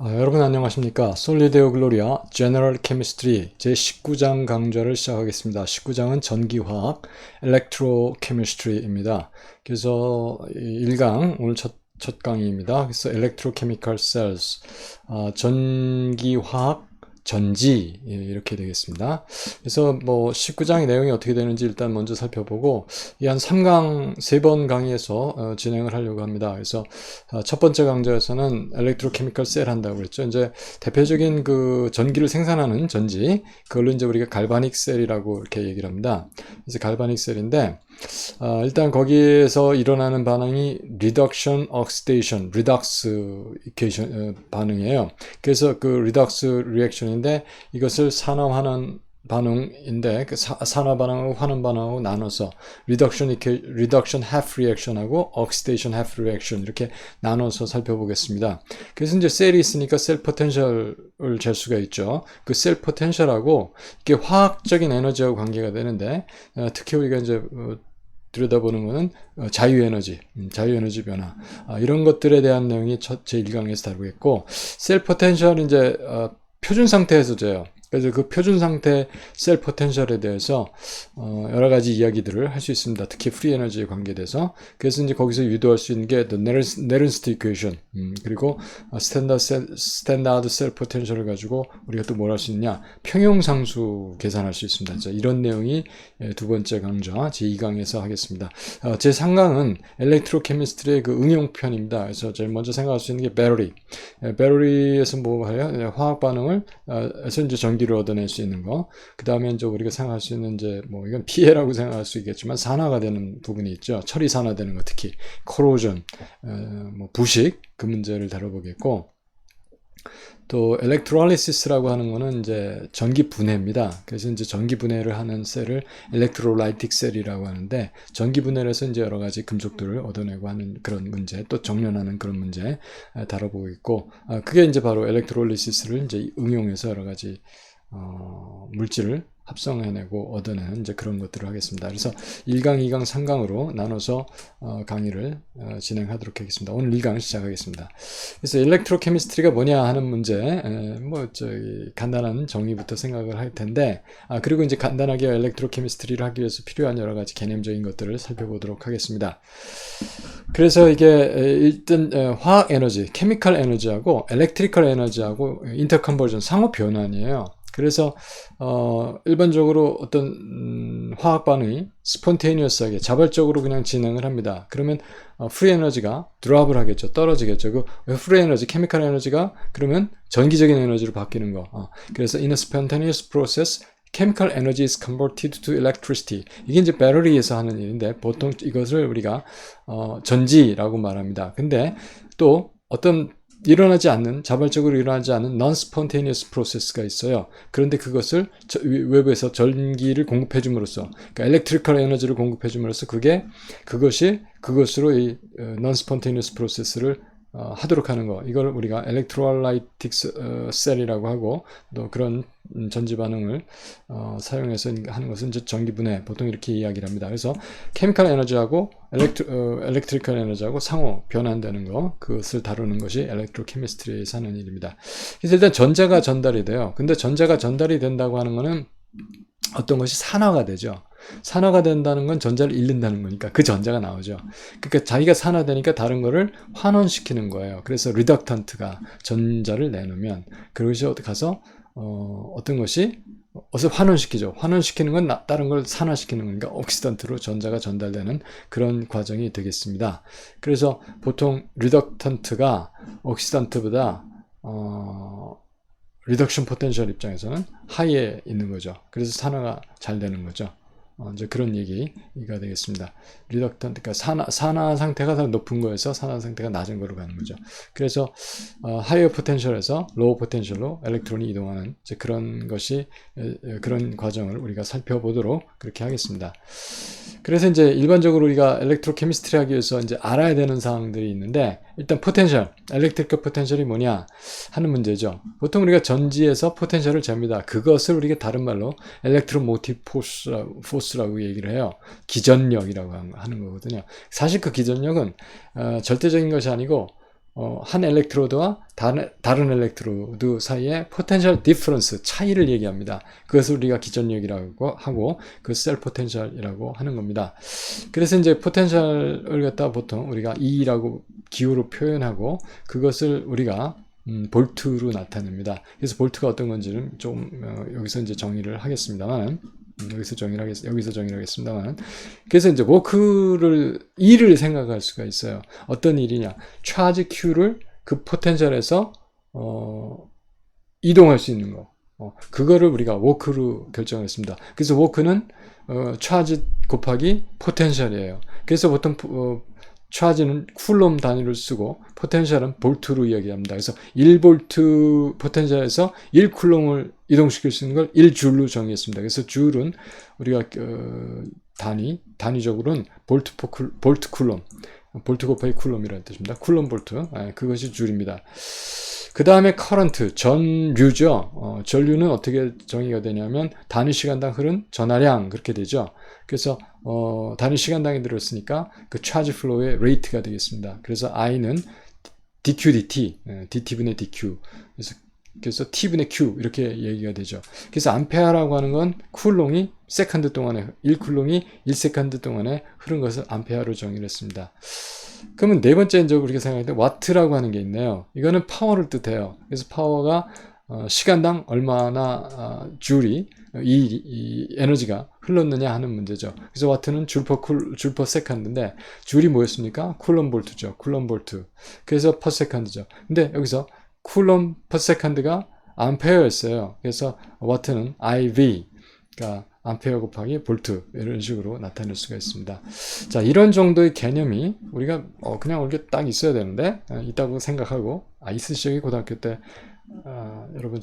여러분 안녕하십니까? 솔리데오 글로리아 제너럴 케미스트리 제19장 강좌를 시작하겠습니다. 19장은 전기화학 엘렉트로 케미스트리입니다. 그래서 1강 오늘 첫 강의입니다. 그래서 엘렉트로 케미컬 셀스 전기화학 전지 이렇게 되겠습니다. 그래서 뭐 19장의 내용이 어떻게 되는지 일단 먼저 살펴보고 이 한 3강 3번 강의에서 진행을 하려고 합니다. 그래서 첫 번째 강좌에서는 엘렉트로케미컬 셀 한다고 그랬죠. 이제 대표적인 그 전기를 생산하는 전지 그걸로 이제 우리가 갈바닉 셀이라고 이렇게 얘기를 합니다. 그래서 갈바닉 셀인데 일단 거기에서 일어나는 반응이 reduction, oxidation, redox 반응이에요. 그래서 그 redox reaction인데 이것을 산화환원 반응인데 그 산화 반응하고 환원 반응하고 나눠서 reduction half reaction하고 oxidation half reaction 이렇게 나눠서 살펴보겠습니다. 그래서 이제 셀이 있으니까 셀 포텐셜을 잴 수가 있죠. 그 셀 포텐셜하고 이게 화학적인 에너지하고 관계가 되는데 특히 우리가 이제 들여다보는 것은 자유에너지 변화 이런 것들에 대한 내용이 제1강에서 다루겠고 셀 포텐셜은 이제 표준 상태에서 돼요. 그래서 그 표준 상태 셀 포텐셜에 대해서 여러 가지 이야기들을 할 수 있습니다. 특히 프리 에너지에 관계돼서. 그래서 이제 거기서 유도할 수 있는 게 네른스트 이퀘이션 그리고 스탠다드 셀 포텐셜을 가지고 우리가 또 뭘 할 수 있냐 평형상수 계산할 수 있습니다. 자, 이런 내용이 두 번째 강좌 제2강에서 하겠습니다. 제3강은 엘렉트로케미스트리의 그 응용편입니다. 그래서 제일 먼저 생각할 수 있는 게 배터리. 배터리에서 뭐 해요? 화학 반응을 에서 이제 전기를 얻어낼 수 있는 거. 그 다음에 이제 우리가 생각할 수 있는 이제 뭐 이건 피해라고 생각할 수 있겠지만 산화가 되는 부분이 있죠. 처리 산화되는 거 특히 코로전, 뭐 부식 그 문제를 다뤄보겠고. 또 엘렉트롤리시스라고 하는 거는 이제 전기 분해입니다. 그래서 이제 전기 분해를 하는 셀을 엘렉트로라이틱 셀이라고 하는데 전기 분해를 해서 이제 여러 가지 금속들을 얻어내고 하는 그런 문제, 또 정련하는 그런 문제 다뤄보고 있고, 그게 이제 바로 엘렉트롤리시스를 이제 응용해서 여러 가지 물질을 합성해내고 얻어내는 이제 그런 것들을 하겠습니다. 그래서 1강, 2강, 3강으로 나눠서 강의를 진행하도록 하겠습니다. 오늘 1강 시작하겠습니다. 그래서 일렉트로케미스트리가 뭐냐 하는 문제, 간단한 정의부터 생각을 할 텐데, 그리고 이제 간단하게 일렉트로케미스트리를 하기 위해서 필요한 여러 가지 개념적인 것들을 살펴보도록 하겠습니다. 그래서 이게 일단 화학 에너지, 케미컬 에너지하고 엘렉트리컬 에너지하고 인터컨버전 상호 변환이에요. 그래서 일반적으로 어떤 화학 반응이 스폰테이니어스하게 자발적으로 그냥 진행을 합니다. 그러면 프리 에너지가 드롭을 하겠죠. 떨어지겠죠. 그 프리 에너지, 케미컬 에너지가 그러면 전기적인 에너지로 바뀌는 거. 그래서 in a spontaneous process chemical energy is converted to electricity. 이게 이제 배터리에서 하는 일인데 보통 이것을 우리가 전지라고 말합니다. 근데 또 어떤 일어나지 않는, 자발적으로 일어나지 않는 non-spontaneous process가 있어요. 그런데 그것을 외부에서 전기를 공급해줌으로써, 그러니까 electrical 에너지를 공급해줌으로써 그것으로 이 non-spontaneous process를 하도록 하는 거. 이걸 우리가 electrolytic cell이라고 하고, 또 그런 전지 반응을 사용해서 하는 것은 이제 전기 분해, 보통 이렇게 이야기를 합니다. 그래서 케미컬 에너지하고 엘렉트리컬 에너지하고 상호 변환되는 거, 그것을 다루는 것이 엘렉트로케미스트리에서 하는 일입니다. 그래서 일단 전자가 전달이 돼요. 근데 전자가 전달이 된다고 하는 거는 어떤 것이 산화가 되죠. 산화가 된다는 건 전자를 잃는다는 거니까 그 전자가 나오죠. 그러니까 자기가 산화되니까 다른 거를 환원시키는 거예요. 그래서 리덕턴트가 전자를 내놓으면 그것이 어디 가서 어떤 것이 어서 환원시키죠. 환원시키는 건 다른 걸 산화시키는 거니까 옥시던트로 전자가 전달되는 그런 과정이 되겠습니다. 그래서 보통 리덕턴트가 옥시던트보다 리덕션 포텐셜 입장에서는 하이에 있는 거죠. 그래서 산화가 잘 되는 거죠. 이제 그런 얘기가 되겠습니다. 리덕턴트, 그러니까 산화 상태가 더 높은 거에서 산화 상태가 낮은 거로 가는 거죠. 그래서 하이어 포텐셜에서 로우 포텐셜로 엘렉트론이 이동하는 이제 그런 과정을 우리가 살펴보도록 그렇게 하겠습니다. 그래서 이제 일반적으로 우리가 엘렉트로케미스트리 하기 위해서 이제 알아야 되는 사항들이 있는데, 일단 포텐셜, 엘렉트리컬 포텐셜이 뭐냐 하는 문제죠. 보통 우리가 전지에서 포텐셜을 잽니다. 그것을 우리가 다른 말로 엘렉트로모티브 포스라고 얘기를 해요. 기전력이라고 하는 거거든요. 사실 그 기전력은 절대적인 것이 아니고 한 엘렉트로드와 다른 엘렉트로드 사이의 포텐셜 디퍼런스, 차이를 얘기합니다. 그것을 우리가 기전력이라고 하고 그 셀 포텐셜이라고 하는 겁니다. 그래서 이제 포텐셜을 갖다 보통 우리가 E라고 기호로 표현하고 그것을 우리가 볼트로 나타냅니다. 그래서 볼트가 어떤 건지는 좀 여기서 이제 정의를 하겠습니다만 여기서 정의를 하겠습니다만 그래서 이제 워크를 E를 생각할 수가 있어요. 어떤 일이냐? 차지 Q를 그 포텐셜에서 이동할 수 있는 거. 그거를 우리가 워크로 결정했습니다. 그래서 워크는 차지 곱하기 포텐셜이에요. 그래서 보통 차지는 쿨롬 단위를 쓰고 포텐셜은 볼트로 이야기합니다. 그래서 1볼트 포텐셜에서 1쿨롬을 이동시킬 수 있는 걸 1줄로 정의했습니다. 그래서 줄은 우리가 단위적으로는 볼트 쿨롬, 볼트 곱하기 쿨롬이라는 뜻입니다. 쿨롬 볼트, 그것이 줄입니다. 그 다음에 커런트, 전류죠. 전류는 어떻게 정의가 되냐면 단위 시간당 흐른 전하량 그렇게 되죠. 그래서 단위 시간당이 들었으니까 그 차지 플로우의 레이트가 되겠습니다. 그래서 I는 dq dt, dt분의 dq. 그래서 t분의 q 이렇게 얘기가 되죠. 그래서 암페어라고 하는 건 쿨롱이 세컨드 동안에 1쿨롱이 1세컨드 동안에 흐른 것을 암페어로 정의를 했습니다. 그러면 네 번째 이제 우리가 생각할 때 와트라고 하는 게 있네요. 이거는 파워를 뜻해요. 그래서 파워가 시간당 얼마나 줄이 이 에너지가 흘렀느냐 하는 문제죠. 그래서 와트는 줄 퍼 세컨드인데 줄이 뭐였습니까? 쿨럼 볼트죠. 쿨럼 볼트. 그래서 퍼 세컨드죠. 근데 여기서 쿨럼 퍼 세컨드가 암페어였어요. 그래서 와트는 IV, 그러니까 암페어 곱하기 볼트 이런 식으로 나타낼 수가 있습니다. 자, 이런 정도의 개념이 우리가 그냥 이렇게 딱 있어야 되는데 있다고 생각하고 있으시기 고등학교 때 여러분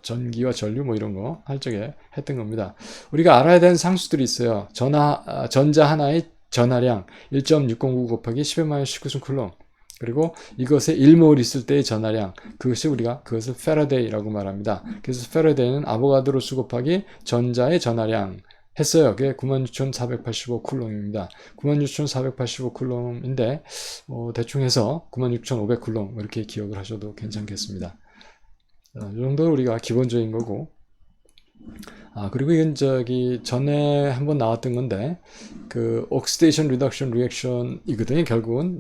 전기와 전류 뭐 이런 거 할 적에 했던 겁니다. 우리가 알아야 되는 상수들이 있어요. 전자 하나의 전하량 1.609 곱하기 10-19 쿨롬. 그리고 이것에 1몰 있을 때의 전하량, 그것을 패러데이라고 말합니다. 그래서 패러데이는 아보가드로 수 곱하기 전자의 전하량 했어요. 그게 96,485 쿨롬입니다. 96,485 쿨롬인데 대충 해서 96,500 쿨롬 이렇게 기억을 하셔도 괜찮겠습니다. 이 정도 우리가 기본적인 거고. 그리고 이건 전에 한번 나왔던 건데, 그, 옥시데이션 리덕션 리액션이거든요. 결국은,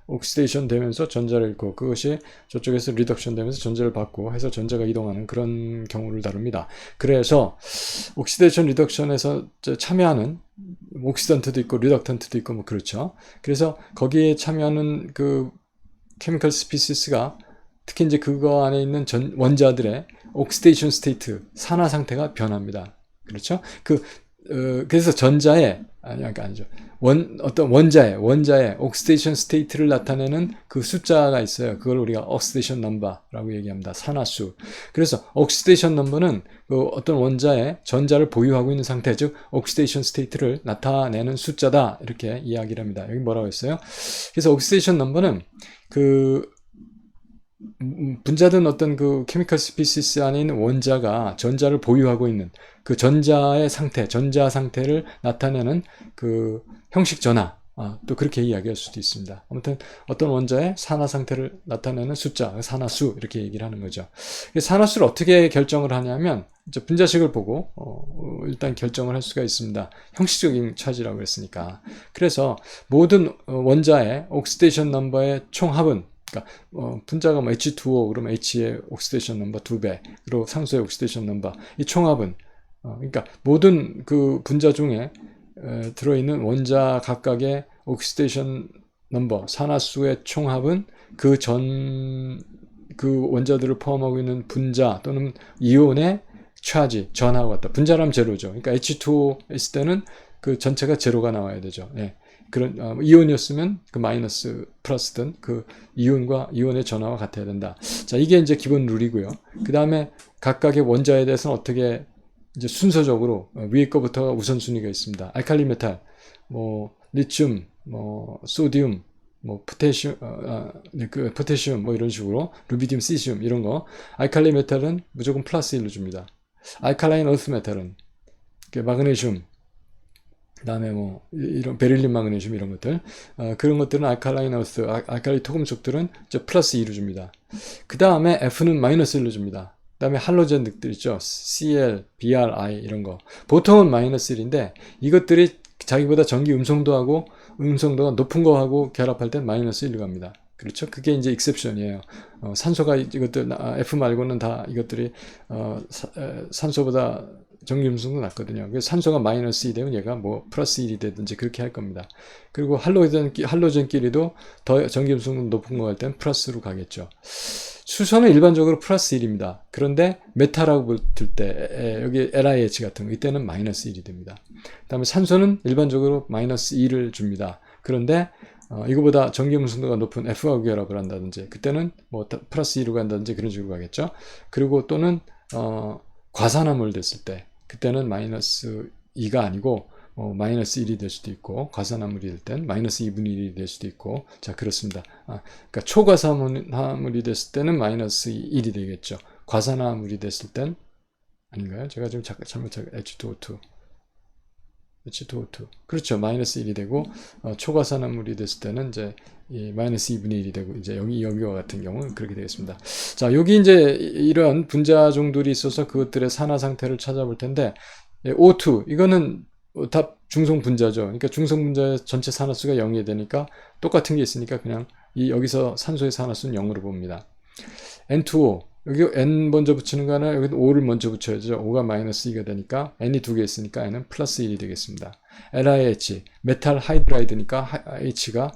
옥시데이션 되면서 전자를 잃고, 그것이 저쪽에서 리덕션 되면서 전자를 받고 해서 전자가 이동하는 그런 경우를 다룹니다. 그래서, 옥시데이션 리덕션에서 참여하는, 옥시던트도 있고, 리덕턴트도 있고, 뭐, 그렇죠. 그래서 거기에 참여하는 그, 케미컬 스피시스가 특히 이제 그거 안에 있는 원자들의 옥시데이션 스테이트, 산화 상태가 변합니다. 그렇죠? 그래서 전자의, 아니죠. 어떤 원자의 옥시데이션 스테이트를 나타내는 그 숫자가 있어요. 그걸 우리가 옥시데이션 넘버라고 얘기합니다. 산화수. 그래서 옥시데이션 넘버는 그 어떤 원자의 전자를 보유하고 있는 상태, 즉 옥시데이션 스테이트를 나타내는 숫자다. 이렇게 이야기를 합니다. 여기 뭐라고 했어요? 그래서 옥시데이션 넘버는 분자든 어떤 그 케미컬 스피시스 안에 있는 원자가 전자를 보유하고 있는 그 전자의 상태, 전자 상태를 나타내는 그 형식 전화, 또 그렇게 이야기할 수도 있습니다. 아무튼 어떤 원자의 산화 상태를 나타내는 숫자, 산화수 이렇게 얘기를 하는 거죠. 산화수를 어떻게 결정을 하냐면 이제 분자식을 보고 일단 결정을 할 수가 있습니다. 형식적인 차지라고 했으니까. 그래서 모든 원자의 옥시데이션 넘버의 총합은 그러니까 분자가 뭐 H2O 그러면 H의 옥시데이션 넘버 2배, 그리고 상수의 옥시데이션 넘버, 이 총합은 그러니까 모든 그 분자 중에 들어있는 원자 각각의 옥시데이션 넘버, 산화수의 총합은 그 원자들을 포함하고 있는 분자 또는 이온의 차지, 전하와 같다. 분자라면 제로죠. 그러니까 H2O 있을 때는 그 전체가 제로가 나와야 되죠. 예. 그런 이온이었으면 그 마이너스 플러스든 그 이온과 이온의 전하와 같아야 된다. 자, 이게 이제 기본 룰이고요. 그 다음에 각각의 원자에 대해서는 어떻게 이제 순서적으로 위에 거부터 우선순위가 있습니다. 알칼리 메탈, 뭐 리튬, 뭐 소디움, 뭐 포테시움 뭐 이런 식으로 루비디움, 시시움 이런 거. 알칼리 메탈은 무조건 플러스 1로 줍니다. 알칼라인 어스 메탈은 마그네슘, 그 다음에 뭐 이런 베릴륨 마그네슘 이런 것들, 그런 것들은 알칼라인 어스, 알칼리 토금속들은 이제 플러스 2를 줍니다. 그 다음에 F는 마이너스 1을 줍니다. 그 다음에 할로젠들 있죠. Cl, Br, 이런 거 보통은 마이너스 1인데 이것들이 자기보다 전기 음성도하고 음성도가 높은 거하고 결합할 땐 마이너스 1로 갑니다. 그렇죠? 그게 이제 익셉션이에요. 산소가 이것들 F 말고는 다 이것들이 산소보다 전기 음성도 낮거든요. 그래서 산소가 마이너스 2 되면 얘가 뭐 플러스 1이 되든지 그렇게 할 겁니다. 그리고 할로젠끼리도 더 전기 음성도 높은 거 할 땐 플러스로 가겠죠. 수소는 일반적으로 플러스 1입니다. 그런데 메탈하고 붙을 때 여기 LiH 같은 거 이때는 마이너스 1이 됩니다. 그 다음에 산소는 일반적으로 마이너스 2를 줍니다. 그런데 이거보다 전기 음성도가 높은 F하고 결합을 한다든지 그때는 뭐 플러스 2로 간다든지 그런 식으로 가겠죠. 그리고 또는 과산화물 됐을 때 그때는 마이너스 2가 아니고 마이너스 1이 될 수도 있고 과산화물이 될 땐 마이너스 2분의 1이 될 수도 있고 자 그렇습니다. 그러니까 초과산화물이 됐을 때는 마이너스 1이 되겠죠. 과산화물이 됐을 땐 아닌가요? 제가 지금 잘못 H2O2 그렇죠. 마이너스 1이 되고 초과산화물이 됐을 때는 이제 이 마이너스 2분의 1이 되고 이제 여기와 같은 경우는 그렇게 되겠습니다. 자 여기 이제 이런 분자종들이 있어서 그것들의 산화 상태를 찾아볼 텐데 O2 이거는 다 중성 분자죠. 그러니까 중성 분자의 전체 산화수가 0이 되니까 똑같은 게 있으니까 그냥 여기서 산소의 산화수는 0으로 봅니다. N2O 여기 N 먼저 붙이는 거 아니라 여기 5를 먼저 붙여야죠. 5가 마이너스 2가 되니까 N이 두 개 있으니까 N은 플러스 1이 되겠습니다. LiH 메탈 하이드라이드니까 H가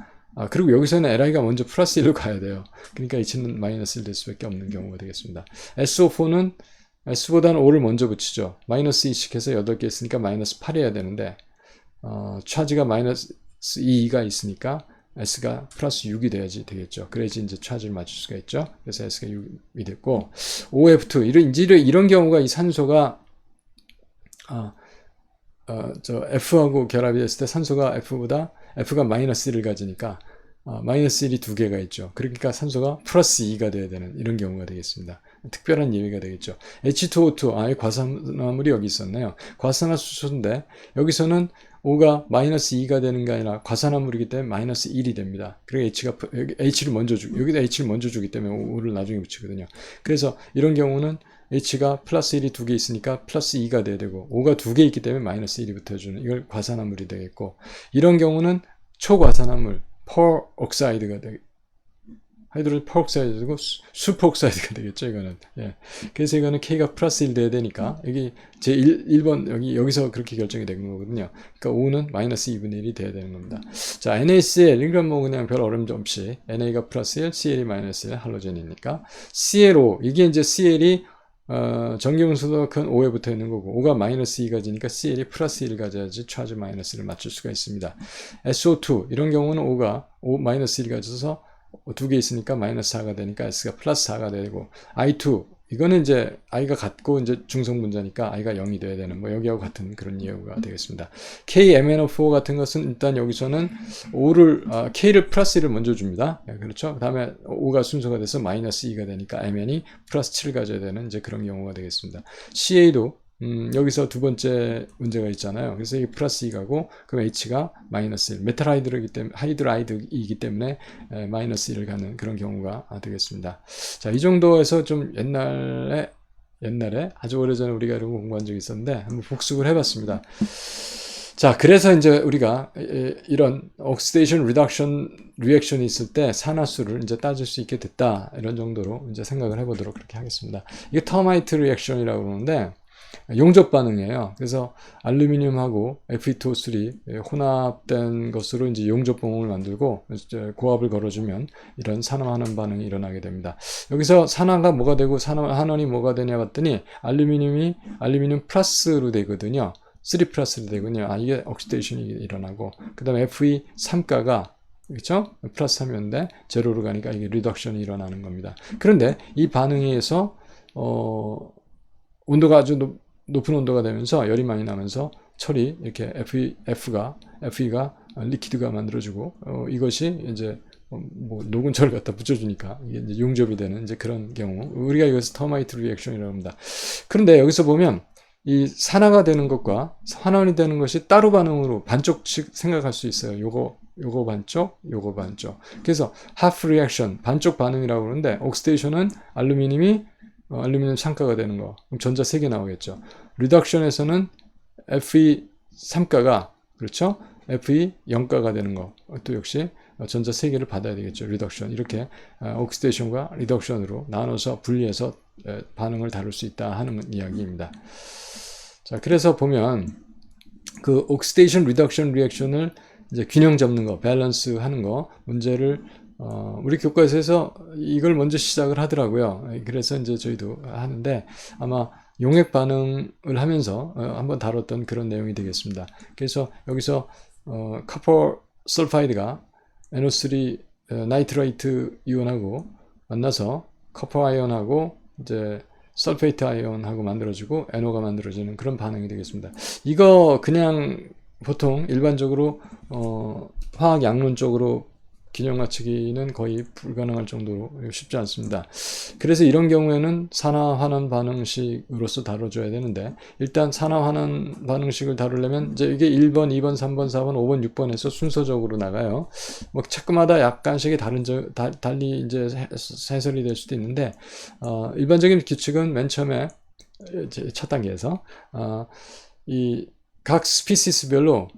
그리고 여기서는 Li가 먼저 플러스 1로 가야 돼요. 그러니까 H는 마이너스 1 될 수밖에 없는 경우가 되겠습니다. SO4는 S보다는 5를 먼저 붙이죠. 마이너스 2씩 해서 8개 있으니까 마이너스 8이어야 되는데 차지가 마이너스 2가 있으니까 S가 플러스 6이 돼야지 되겠죠. 그래야지 이제 차지를 맞출 수가 있죠. 그래서 S가 6이 됐고 OF2 이런 경우가 이 산소가 F하고 결합이 됐을 때 산소가 F가 마이너스 1을 가지니까 마이너스 1이 두 개가 있죠. 그러니까 산소가 플러스 2가 돼야 되는 이런 경우가 되겠습니다. 특별한 예외가 되겠죠. H2O2, 과산화물이 여기 있었네요. 과산화수소인데 여기서는 O가 마이너스 2가 되는 게 아니라 과산화물이기 때문에 마이너스 1이 됩니다. 그리고 H를 먼저 여기다 H를 먼저 주기 때문에 O를 나중에 붙이거든요. 그래서 이런 경우는 H가 플러스 1이 두 개 있으니까 플러스 2가 돼야 되고 O가 두 개 있기 때문에 마이너스 1이 붙어주는 이걸 과산화물이 되겠고 이런 경우는 초과산화물 퍼옥사이드가 되겠고 하이드로젠 퍼옥사이드가 되고 슈퍼옥사이드가 되겠죠 이거는. 예. 그래서 이거는 K가 플러스 1 돼야 되니까 여기 제 1번 여기서 그렇게 결정이 되는 거거든요. 그러니까 O는 마이너스 2분의 1이 돼야 되는 겁니다. 자 NaCl 이건 뭐 그냥 별 어려움 없이 NA가 플러스 1, CL이 마이너스 1 할로젠이니까 ClO 이게 이제 CL이 전기분수도 큰 5에 붙어 있는 거고 5가 마이너스 2 가지니까 CL이 플러스 1 가져야지 차지 마이너스 1을 맞출 수가 있습니다. SO2 이런 경우는 5가 마이너스 1 가져서 두 개 있으니까 마이너스 4가 되니까 S가 플러스 4가 되고 I2 이거는 이제 I가 같고 이제 중성 분자니까 I가 0이 돼야 되는 뭐 여기하고 같은 그런 이유가 되겠습니다. KMnO4 같은 것은 일단 여기서는 K를 플러스 1을 먼저 줍니다. 그렇죠. 그 다음에 5가 순서가 돼서 마이너스 2가 되니까 Mn이 플러스 7을 가져야 되는 이제 그런 경우가 되겠습니다. CA도 여기서 두 번째 문제가 있잖아요. 그래서 이게 플러스 2가고 그럼 H가 마이너스 1 메탈 하이드라이드이기 때문에 마이너스 1을 가는 그런 경우가 되겠습니다. 자, 이 정도에서 좀 옛날에 아주 오래전에 우리가 이런 거 공부한 적이 있었는데 한번 복습을 해봤습니다. 자, 그래서 이제 우리가 이런 oxidation reduction 리액션이 있을 때 산화수를 이제 따질 수 있게 됐다 이런 정도로 이제 생각을 해보도록 그렇게 하겠습니다. 이게 터마이트 리액션이라고 그러는데 용접 반응이에요. 그래서 알루미늄하고 Fe2O3 혼합된 것으로 이제 용접 봉을 만들고 고압을 걸어주면 이런 산화하는 반응이 일어나게 됩니다. 여기서 산화가 뭐가 되고 한원이 뭐가 되냐 봤더니 알루미늄 플러스로 되거든요. 3 플러스로 되거든요. 이게 옥시데이션이 일어나고 그 다음에 Fe3가가 그렇죠? 플러스 3이었는데 제로로 가니까 이게 리덕션이 일어나는 겁니다. 그런데 이 반응에 의해서 온도가 아주 높은 온도가 되면서 열이 많이 나면서 철이 이렇게 FE가 리퀴드가 만들어지고 이것이 이제 뭐 녹은 철을 갖다 붙여주니까 이게 이제 용접이 되는 이제 그런 경우 우리가 이것을 터마이트 리액션이라고 합니다. 그런데 여기서 보면 이 산화가 되는 것과 환원이 되는 것이 따로 반응으로 반쪽씩 생각할 수 있어요. 요거 반쪽, 요거 반쪽. 그래서 half reaction, 반쪽 반응이라고 그러는데, 옥시데이션은 알루미늄이 알루미늄 창가가 되는 거. 그럼 전자 3개 나오겠죠. 리덕션에서는 Fe 3가가, 그렇죠? Fe 0가가 되는 거. 또 역시 전자 3개를 받아야 되겠죠. 리덕션. 이렇게 옥시데이션과 리덕션으로 나눠서 분리해서 반응을 다룰 수 있다 하는 이야기입니다. 자, 그래서 보면 그 옥시데이션 리덕션 리액션을 이제 균형 잡는 거, 밸런스 하는 거, 문제를 우리 교과서에서 이걸 먼저 시작을 하더라고요. 그래서 이제 저희도 하는데 아마 용액 반응을 하면서 한번 다뤘던 그런 내용이 되겠습니다. 그래서 여기서 카퍼 설파이드가 NO3 나이트레이트 이온하고 만나서 커퍼 아이온하고 이제 설페이트 아이온하고 만들어지고 NO가 만들어지는 그런 반응이 되겠습니다. 이거 그냥 보통 일반적으로 화학 양론적으로 균형 맞추기는 거의 불가능할 정도로 쉽지 않습니다. 그래서 이런 경우에는 산화 환원 반응식으로서 다뤄줘야 되는데, 일단 산화 환원 반응식을 다루려면 이제 이게 1번, 2번, 3번, 4번, 5번, 6번에서 순서적으로 나가요. 뭐 차크마다 약간씩이 달리 이제 해설이 될 수도 있는데, 일반적인 규칙은 맨 처음에 첫 단계에서 이 각 스피시스별로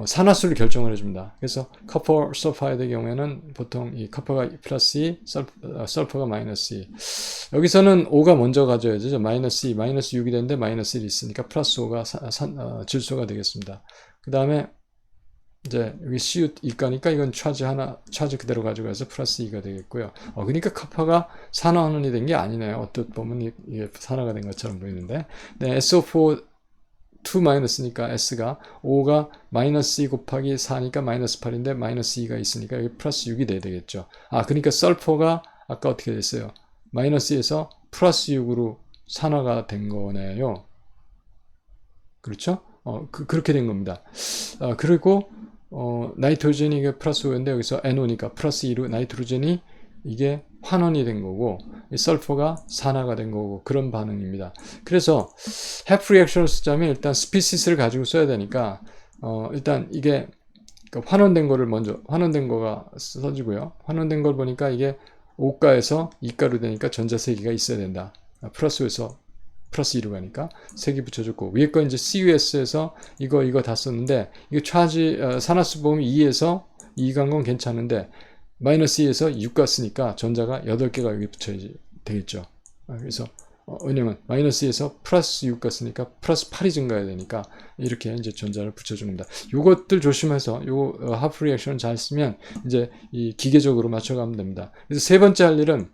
산화수를 결정을 해줍니다. 그래서 커퍼 설파이드의 경우에는 보통 이 커퍼가 플러스 2, 설퍼가 마이너스 2. 여기서는 5가 먼저 가져야죠. 마이너스 2, 마이너스 6이 되는데 마이너스 1이 있으니까 플러스 5가 질소가 되겠습니다. 그 다음에 이제 여기 CU 이가니까 이건 차지 그대로 가져가서 플러스 2가 되겠고요. 그러니까 커퍼가 산화환원이 된 게 아니네요. 어떻게 보면 이게 산화가 된 것처럼 보이는데, 네, SO4 2 마이너스니까 S가 5가 마이너스 2 곱하기 4니까 마이너스 8인데 마이너스 2가 있으니까 여기 플러스 6이 돼야 되겠죠. 그러니까 설퍼가 아까 어떻게 됐어요? 마이너스 2에서 플러스 6으로 산화가 된 거네요. 그렇죠? 그렇게 된 겁니다. 그리고 나이트로젠이 이게 플러스 5인데 여기서 NO니까 플러스 2로 나이트로젠이 이게 환원이 된 거고, 이 설퍼가 산화가 된 거고, 그런 반응입니다. 그래서 half reaction을 쓰자면 일단 스피시스를 가지고 써야 되니까 일단 이게 환원된 거를 먼저, 환원된 거가 써지고요. 환원된 걸 보니까 이게 5가에서 2가로 되니까 전자 3개가 있어야 된다. 플러스에서 플러스 2로 가니까 3개 붙여줬고, 위에 거 이제 CUS에서 이거 다 썼는데, 이거 산화수 보면 2에서 2 간 건 괜찮은데 마이너스 2에서 6 갔으니까 전자가 8개가 여기 붙여야지 되겠죠. 그래서 왜냐면 마이너스 2에서 플러스 6 갔으니까 플러스 8이 증가해야 되니까 이렇게 이제 전자를 붙여줍니다. 요것들 조심해서 요 하프 리액션 잘 쓰면 이제 이 기계적으로 맞춰가면 됩니다. 그래서 세 번째 할 일은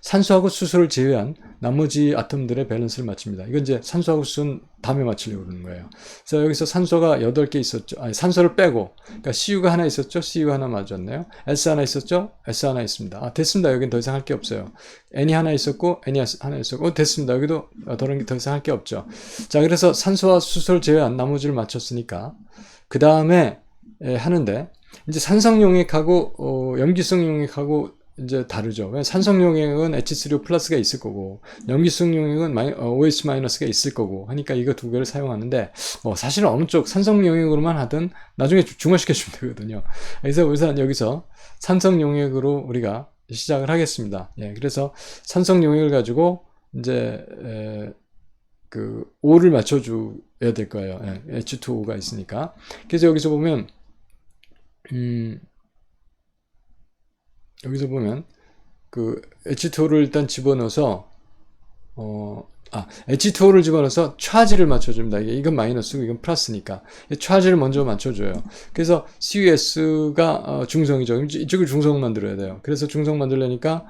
산소하고 수소를 제외한 나머지 아톰들의 밸런스를 맞춥니다. 이건 이제 산소하고 수소는 다음에 맞추려고 그러는 거예요. 그래서 여기서 산소가 8개 있었죠. 산소를 빼고, 그러니까 CU가 하나 있었죠. CU가 하나 맞았네요. S 하나 있었죠. S 하나 있습니다. 됐습니다. 여긴 더 이상 할 게 없어요. N이 하나 있었고, N이 하나 있었고, 됐습니다. 여기도 더 이상 할 게 없죠. 자, 그래서 산소와 수소를 제외한 나머지를 맞췄으니까, 그 다음에 하는데, 이제 산성 용액하고, 염기성 용액하고, 이제 다르죠. 산성 용액은 H3O 플러스가 있을 거고, 염기성 용액은 OH 마이너스가 있을 거고 하니까 이거 두 개를 사용하는데, 사실은 어느 쪽 산성 용액으로만 하든 나중에 중화시켜주면 되거든요. 그래서 우선 여기서 산성 용액으로 우리가 시작을 하겠습니다. 그래서 산성 용액을 가지고 이제 그 O를 맞춰줘야 될 거예요. H2O가 있으니까. 그래서 여기서 보면 그 H2O를 일단 집어넣어서 H2O를 집어넣어서 차지를 맞춰줍니다. 이건 마이너스고 이건 플러스니까 차지를 먼저 맞춰줘요. 그래서 CUS가 중성이죠. 이쪽을 중성 만들어야 돼요. 그래서 중성 만들려니까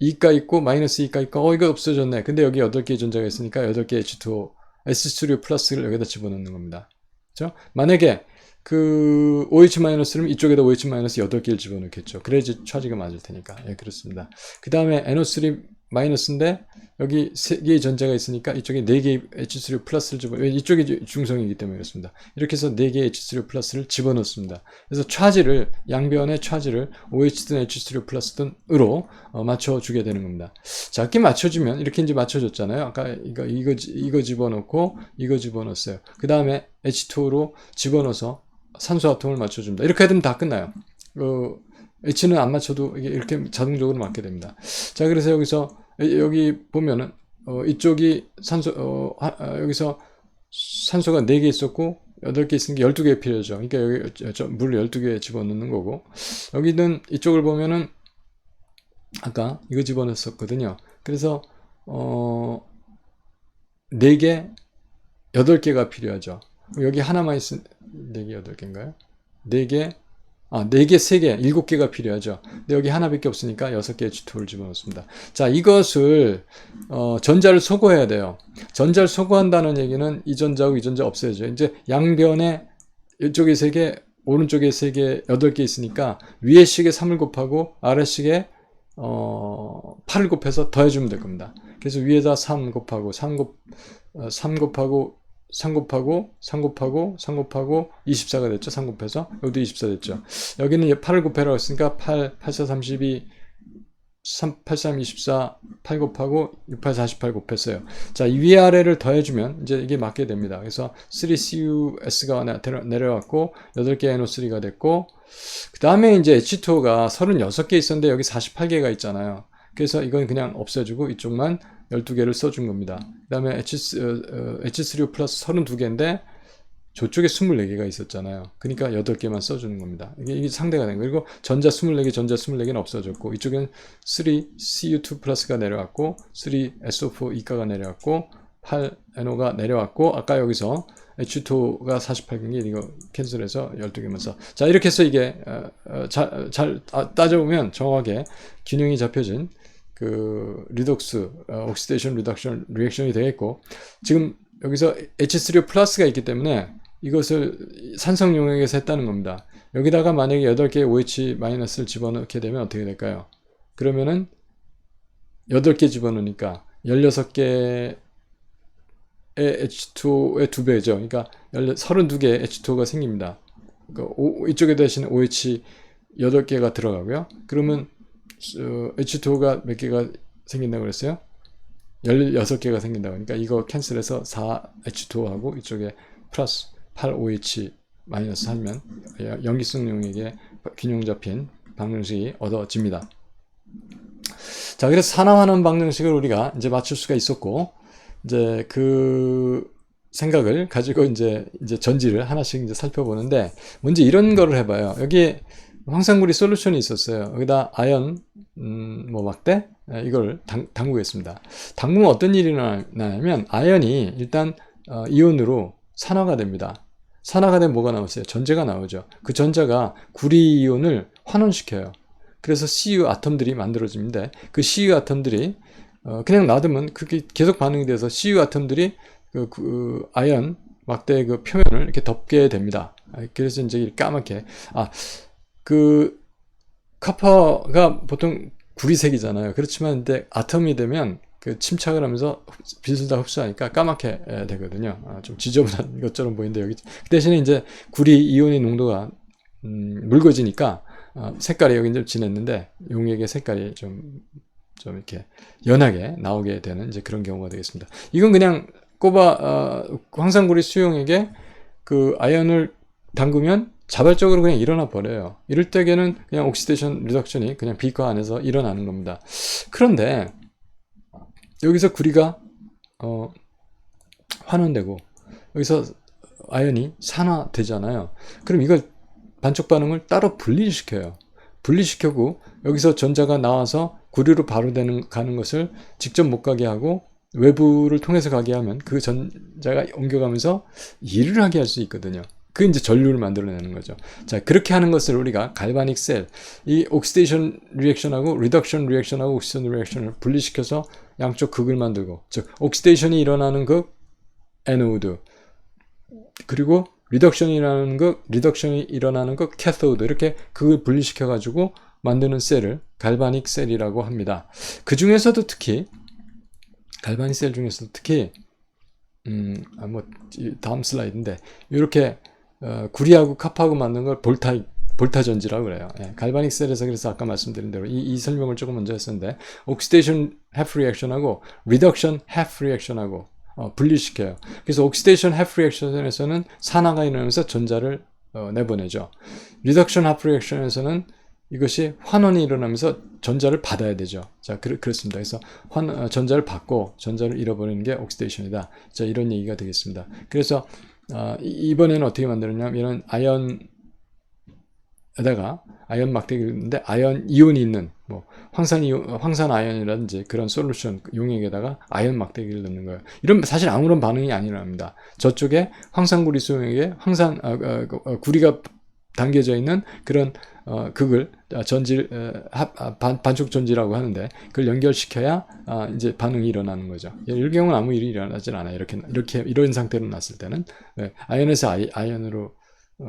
2가 있고 마이너스 2가 있고 이거 없어졌네. 근데 여기 8개의 전자가 있으니까 8개 H2O S3O 플러스를 여기다 집어넣는 겁니다. 그렇죠? 만약에 그 OH-는 이쪽에다 OH-8개를 집어넣겠죠. 그래야지 차지가 맞을 테니까. 그렇습니다. 그 다음에 NO3 마이너스인데 여기 3개의 전자가 있으니까 이쪽에 4개의 H3O 플러스를 왜 이쪽이 중성이기 때문에 그렇습니다. 이렇게 해서 4개의 H3O 플러스를 집어넣습니다. 그래서 차지를 양변의 차지를 OH든 H3O 플러스든으로 맞춰주게 되는 겁니다. 자, 이렇게 맞춰주면 이렇게 이제 맞춰줬잖아요. 아까 이거 집어넣고 이거 집어넣었어요. 그 다음에 H2O로 집어넣어서 산소 아톰을 맞춰줍니다. 이렇게 되면 다 끝나요. H는 안 맞춰도 이렇게 자동적으로 맞게 됩니다. 자, 그래서 여기 보면은 이쪽이 여기서 산소가 4개 있었고 8개 있으니까 12개 필요하죠. 그러니까 여기 물 12개 집어넣는 거고, 여기는 이쪽을 보면은 아까 이거 집어넣었거든요. 그래서 4개, 8개가 필요하죠. 여기 하나만 있으면 4개, 8개인가요? 4개, 4개, 3개, 7개가 필요하죠. 근데 여기 하나밖에 없으니까 6개 H2를 집어넣습니다. 자, 이것을 전자를 소거해야 돼요. 전자를 소거한다는 얘기는 이 전자하고 이 전자 없애야죠. 이제 양변에 이쪽에 3개, 오른쪽에 3개, 8개 있으니까 위에 식에 3을 곱하고 아래 식에 8을 곱해서 더해주면 될 겁니다. 그래서 위에다 3 곱하고 3 곱하고 3 곱하고 3 곱하고 3 곱하고 24가 됐죠. 3 곱해서 여기도 24 됐죠. 여기는 8을 곱해라고 했으니까 8, 8, 4, 32, 8, 3, 24, 8 곱하고 6, 8, 48 곱했어요. 자, 이 위아래를 더해주면 이제 이게 맞게 됩니다. 그래서 3CUS가 내려왔고 8개 NO3가 됐고, 그 다음에 이제 H2O가 36개 있었는데 여기 48개가 있잖아요. 그래서 이건 그냥 없애주고 이쪽만 12개를 써준 겁니다. 그 다음에 H3O 플러스 32개인데 저쪽에 24개가 있었잖아요. 그러니까 8개만 써주는 겁니다. 이게 상대가 된 거예요. 그리고 전자 24개, 전자 24개는 없어졌고, 이쪽엔 3CU2 플러스가 내려왔고, 3SO4 이가가 내려왔고, 8NO가 내려왔고, 아까 여기서 H2O가 48개인데 이거 캔슬해서 12개만 써. 자, 이렇게 해서 이게 잘 따져보면 정확하게 균형이 잡혀진 그 리독스, 옥시데이션 리덕션 리액션이 되겠고, 지금 여기서 H3O 플러스가 있기 때문에 이것을 산성 용액에서 했다는 겁니다. 여기다가 만약에 8개의 OH 마이너스를 집어넣게 되면 어떻게 될까요? 그러면은 8개 집어넣으니까 16개의 H2O의 2배죠. 그러니까 32개의 H2O가 생깁니다. 그러니까 이쪽에 대신 OH 8개가 들어가고요. 그러면 H2O가 몇 개가 생긴다고 그랬어요? 16개가 생긴다고 하니까 이거 캔슬해서 4H2O하고 이쪽에 플러스 8OH 마이너스 하면 염기성 용액의 균형 잡힌 방정식이 얻어집니다. 자, 그래서 산화환원 방정식을 우리가 이제 맞출 수가 있었고, 이제 그 생각을 가지고 이제 전지를 하나씩 이제 살펴보는데, 먼저 이런 거를 해봐요. 여기에 황산구리 솔루션이 있었어요. 여기다 아연 막대 이걸 담그겠습니다. 담그면 어떤 일이 나냐면 아연이 일단 이온으로 산화가 됩니다. 산화가 되면 뭐가 나왔어요? 전자가 나오죠. 그 전자가 구리 이온을 환원시켜요. 그래서 CU 아톰들이 만들어집니다. 그 CU 아톰들이 그냥 놔두면 그게 계속 반응이 돼서 CU 아톰들이 그 아연 막대의 그 표면을 이렇게 덮게 됩니다. 그래서 이제 까맣게 그 카퍼가 보통 구리색이잖아요. 그렇지만 근데 아톰이 되면 그 침착을 하면서 빛을 다 흡수하니까 까맣게 되거든요. 좀 지저분한 것처럼 보이는데 여기 그 대신에 이제 구리 이온의 농도가 묽어지니까 색깔이 여기 좀 진했는데 용액의 색깔이 좀 이렇게 연하게 나오게 되는 이제 그런 경우가 되겠습니다. 이건 그냥 황산구리 수용액에 그 아연을 담그면 자발적으로 그냥 일어나 버려요. 이럴 때에는 그냥 옥시데이션 리덕션이 그냥 비커 안에서 일어나는 겁니다. 그런데 여기서 구리가 환원되고 여기서 아연이 산화되잖아요. 그럼 이걸 반쪽 반응을 따로 분리시켜요. 분리시켜고 여기서 전자가 나와서 구리로 바로 가는 것을 직접 못 가게 하고 외부를 통해서 가게 하면 그 전자가 옮겨가면서 일을 하게 할 수 있거든요. 그 이제 전류를 만들어내는 거죠. 자, 그렇게 하는 것을 우리가 갈바닉 셀, 이 옥시데이션 리액션하고 리덕션 리액션하고 옥시전 리액션을 분리시켜서 양쪽 극을 만들고, 즉 옥시데이션이 일어나는 극 애노드, 그리고 리덕션이 일어나는 극 캐소드, 이렇게 극을 분리시켜 가지고 만드는 셀을 갈바닉 셀이라고 합니다. 그 중에서도 특히 갈바닉 셀 중에서도 특히 뭐 다음 슬라이드인데 이렇게 구리하고 카프하고 만든 걸 볼타 전지라고 그래요. 예, 갈바닉 셀에서 그래서 아까 말씀드린 대로 이 설명을 조금 먼저 했었는데 옥시데이션 해프 리액션하고 리덕션 해프 리액션하고 분리시켜요. 그래서 옥시데이션 해프 리액션에서는 산화가 일어나면서 전자를 내보내죠. 리덕션 해프 리액션에서는 이것이 환원이 일어나면서 전자를 받아야 되죠. 자, 그렇습니다. 그래서 전자를 받고 전자를 잃어버리는 게 옥시데이션이다. 자, 이런 얘기가 되겠습니다. 그래서 이번에는 어떻게 만들었냐면 이런 아연에다가 아연 막대기를 넣는데 아연 이온이 있는 뭐 황산 아연이라든지 그런 솔루션 용액에다가 아연 막대기를 넣는 거예요. 이런 사실 아무런 반응이 안 일어납니다. 저쪽에 황산구리 수용액에 구리가 담겨져 있는 그런 극을 반축 전지라고 하는데 그걸 연결시켜야 이제 반응이 일어나는 거죠. 이런 경우는 아무 일이 일어나질 않아요. 이런 상태로 났을 때는 아연에서 아연으로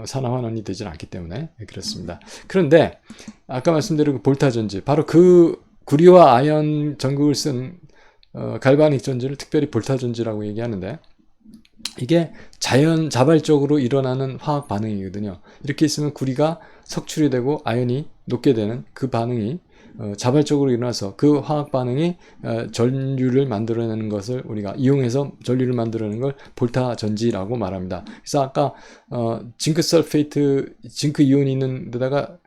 산화 환원이 되질 않기 때문에 그렇습니다. 그런데 아까 말씀드린 그 볼타 전지, 바로 그 구리와 아연 전극을 쓴 갈바닉 전지를 특별히 볼타 전지라고 얘기하는데, 이게 자발적으로 일어나는 화학 반응이거든요. 이렇게 있으면 구리가 석출이 되고 아연이 녹게 되는 그 반응이 자발적으로 일어나서 그 화학 반응이 전류를 만들어내는 것을 우리가 이용해서 전류를 만들어내는 걸 볼타 전지라고 말합니다. 그래서 아까 징크 설페이트, 징크 이온이 있는 데다가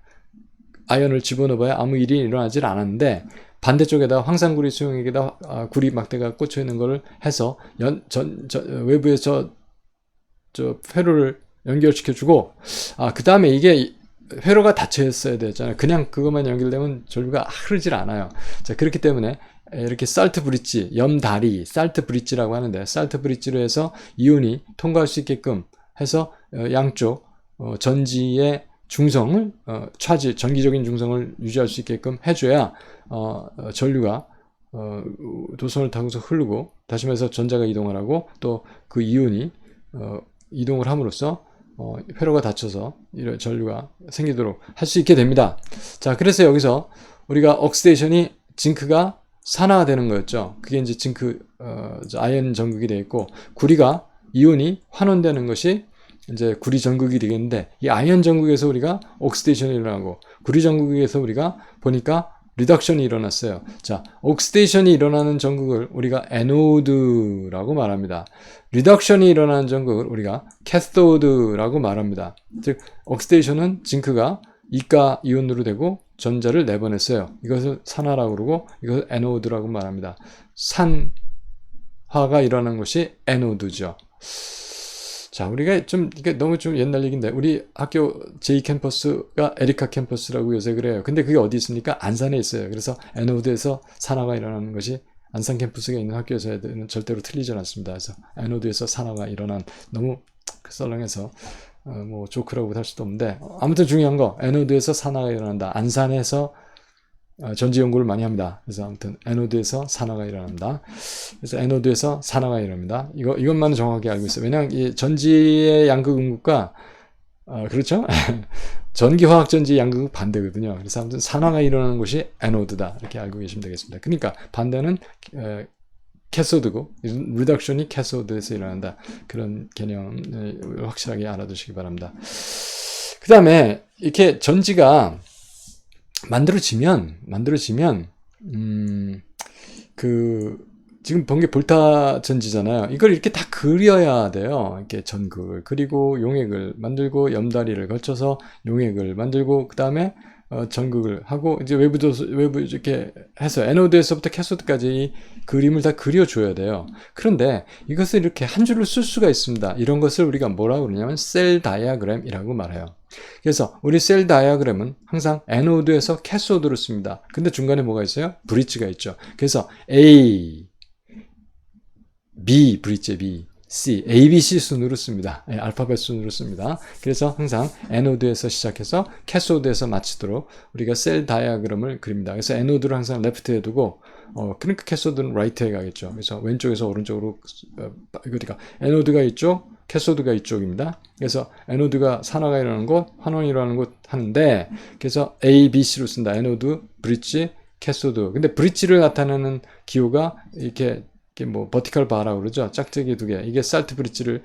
아연을 집어넣어봐야 아무 일이 일어나질 않았는데, 반대쪽에다 황산구리 수용액에다 구리 막대가 꽂혀 있는 거를 해서 외부에 저 회로를 연결시켜주고, 그 다음에 이게 회로가 닫혀 있어야 되잖아요. 그냥 그것만 연결되면 전류가 흐르질 않아요. 자, 그렇기 때문에 이렇게 살트 브릿지, 염다리, 살트 브릿지라고 하는데, 살트 브릿지로 해서 이온이 통과할 수 있게끔 해서 양쪽 전지의 중성을 전기적인 중성을 유지할 수 있게끔 해줘야 전류가 도선을 타고서 흐르고, 다시 말해서 전자가 이동을 하고, 또 그 이온이 이동을 함으로써 회로가 닫혀서 이런 전류가 생기도록 할 수 있게 됩니다. 자, 그래서 여기서 우리가 옥시데이션이 징크가 산화가 되는 거였죠. 그게 이제 징크 아연 전극이 되어 있고, 구리가 이온이 환원되는 것이 이제 구리 전극이 되겠는데, 이 아연 전극에서 우리가 옥시데이션이 일어나고, 구리 전극에서 우리가 보니까 리덕션이 일어났어요. 자, 옥시데이션이 일어나는 전극을 우리가 에노드라고 말합니다. 리덕션이 일어나는 전극을 우리가 캐소드라고 말합니다. 즉, 옥시데이션은 징크가 이가 이온으로 되고 전자를 내보냈어요. 이것을 산화라고 그러고, 이것을 에노드라고 말합니다. 산화가 일어나는 것이 에노드죠. 자, 우리가 이게 너무 옛날 얘기인데, 우리 학교 제2 캠퍼스가 에리카 캠퍼스라고 요새 그래요. 근데 그게 어디 있습니까? 안산에 있어요. 그래서 에노드에서 산화가 일어나는 것이 안산 캠퍼스가 있는 학교에서는 절대로 틀리지 않습니다. 그래서 에노드에서 산화가 일어난, 너무 썰렁해서 뭐 조크라고 할 수도 없는데, 아무튼 중요한 거, 에노드에서 산화가 일어난다. 안산에서 전지 연구를 많이 합니다. 그래서 아무튼 에노드에서 산화가 일어난다. 그래서 에노드에서 산화가 일어납니다. 이것만은 정확하게 알고 있어요. 왜냐하면 이 전지의 양극 음극과 그렇죠? 전기화학 전지 양극 반대거든요. 그래서 아무튼 산화가 일어나는 곳이 에노드다. 이렇게 알고 계시면 되겠습니다. 그러니까 반대는 캐소드고, 리덕션이 캐소드에서 일어난다. 그런 개념을 확실하게 알아두시기 바랍니다. 그 다음에 이렇게 전지가 만들어지면 지금 본 게 볼타 전지잖아요. 이걸 이렇게 다 그려야 돼요. 이렇게 전극을 그리고 용액을 만들고 염다리를 거쳐서 용액을 만들고, 그 다음에 전극을 하고, 이제 외부 이렇게 해서 에노드에서부터 캐소드까지 이 그림을 다 그려줘야 돼요. 그런데 이것을 이렇게 한 줄로 쓸 수가 있습니다. 이런 것을 우리가 뭐라고 그러냐면 셀 다이아그램이라고 말해요. 그래서 우리 셀 다이아그램은 항상 에노드에서 캐소드로 씁니다. 근데 중간에 뭐가 있어요? 브릿지가 있죠. 그래서 A, B, 브릿지 B, C, A, B, C 순으로 씁니다. 알파벳 순으로 씁니다. 그래서 항상 에노드에서 시작해서 캐소드에서 마치도록 우리가 셀 다이아그램을 그립니다. 그래서 에노드를 항상 레프트에 두고, 그러니까 캐소드는 라이트에 가겠죠. 그래서 왼쪽에서 오른쪽으로, 그러니까 에노드가 이쪽, 캐소드가 이쪽입니다. 그래서 에노드가 산화가 일어나는 곳, 환원이 일어나는 곳 하는데, 그래서 A, B, C로 쓴다. 에노드, 브릿지, 캐소드. 근데 브릿지를 나타내는 기호가 이렇게 뭐 버티컬 바라고 그러죠. 짝짝이 두 개. 이게 살트 브릿지를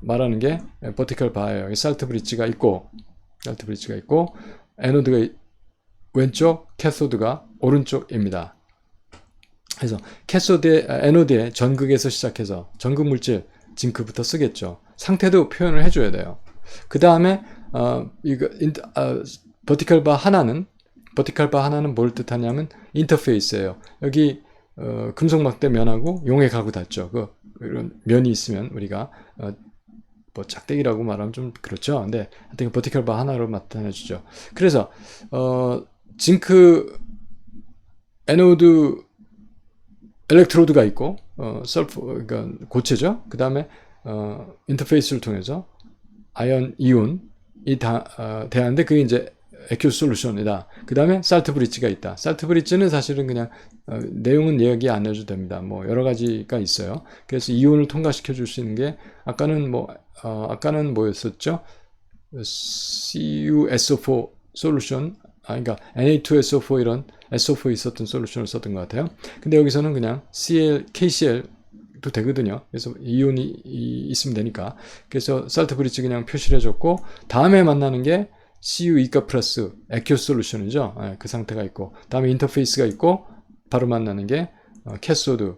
말하는 게 버티컬 바예요. 살트 브릿지가 있고, 에노드가 왼쪽, 캐소드가 오른쪽입니다. 그래서 에노드의 전극에서 시작해서 전극 물질 징크부터 쓰겠죠. 상태도 표현을 해줘야 돼요. 그 다음에 버티컬 바 하나는 뭘 뜻하냐면 인터페이스예요. 여기 금속 막대 면하고 용해 가구 닿죠. 이런 면이 있으면 우리가 뭐 짝대기라고 말하면 좀 그렇죠. 근데 하여튼 버티컬 바 하나로 나타내 주죠. 그래서 징크 에노드 엘렉트로드가 있고 그러니까 고체죠. 그 다음에 인터페이스를 통해서 아연 이온이 대하는데 그게 이제 액큐 솔루션이다. 그 다음에 살트 브릿지가 있다. 살트 브릿지는 사실은 그냥 내용은 이야기 안 해도 됩니다. 뭐 여러 가지가 있어요. 그래서 이온을 통과시켜 줄 수 있는 게 아까는 뭐였었죠? CuSO4 솔루션, 그러니까 Na2SO4 이런 SO4 있었던 솔루션을 썼던 것 같아요. 근데 여기서는 그냥 KCl도 되거든요. 그래서 이온이 있으면 되니까. 그래서 살트 브릿지 그냥 표시를 해줬고, 다음에 만나는 게 CU2가 플러스 액큐 솔루션이죠. 그 상태가 있고, 다음에 인터페이스가 있고, 바로 만나는 게 캐소드,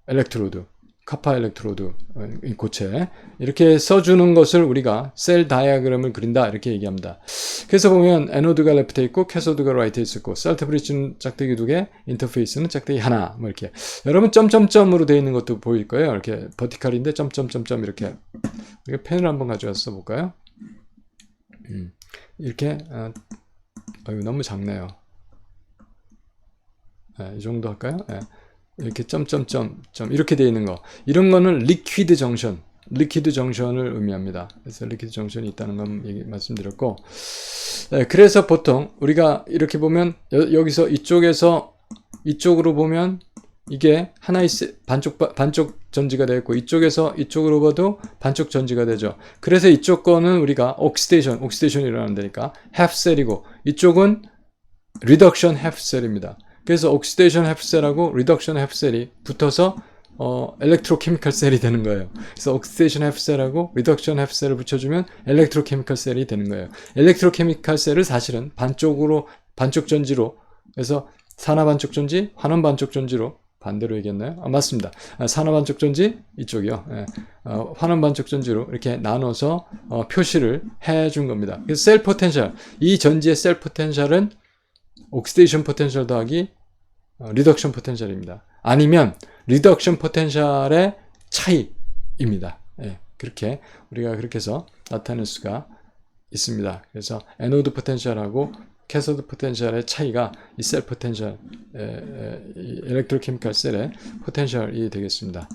엘렉트로드, 카파 엘렉트로드, 고체. 이렇게 써주는 것을 우리가 셀 다이아그램을 그린다. 이렇게 얘기합니다. 그래서 보면 에노드가 레프트에 있고, 캐소드가 라이트에 있고, 살트 브릿지는 짝대기 2개, 인터페이스는 짝대기 하나. 뭐 이렇게. 여러분 점점점으로 되어 있는 것도 보일 거예요. 이렇게 버티컬인데 점점점점 이렇게. 우리가 펜을 한번 가져와서 써볼까요? 이렇게 너무 작네요. 이 정도 할까요? 이렇게 점점점 이렇게 되어 있는 거, 이런 거는 리퀴드 정션을 의미합니다. 그래서 리퀴드 정션이 있다는 건 말씀드렸고, 그래서 보통 우리가 이렇게 보면 여기서 이쪽에서 이쪽으로 보면 이게 하나의 반쪽 전지가 되어 있고, 이쪽에서 이쪽으로 봐도 반쪽 전지가 되죠. 그래서 이쪽 거는 우리가 옥시데이션이 일어난다니까 half cell이고, 이쪽은 reduction half cell입니다. 그래서 옥시데이션 half cell하고 reduction half cell이 붙어서 엘렉트로케미컬 셀이 되는 거예요. 그래서 옥시데이션 half cell하고 reduction half cell을 붙여주면 엘렉트로케미컬 셀이 되는 거예요. 엘렉트로케미컬 셀을 사실은 반쪽 전지로, 그래서 산화 반쪽 전지, 환원 반쪽 전지로, 반대로 얘기했나요? 맞습니다. 산화 반쪽 전지 이쪽이요. 환원 반쪽 전지로 이렇게 나눠서 표시를 해준 겁니다. 그래서 셀 포텐셜, 이 전지의 셀 포텐셜은 옥시데이션 포텐셜 더하기 리덕션 포텐셜입니다. 아니면 리덕션 포텐셜의 차이입니다. 그렇게 우리가 그렇게 해서 나타낼 수가 있습니다. 그래서 에노드 포텐셜하고 캐소드 포텐셜의 차이가 이 셀 포텐셜, 엘렉트로케미컬 셀의 포텐셜이 되겠습니다.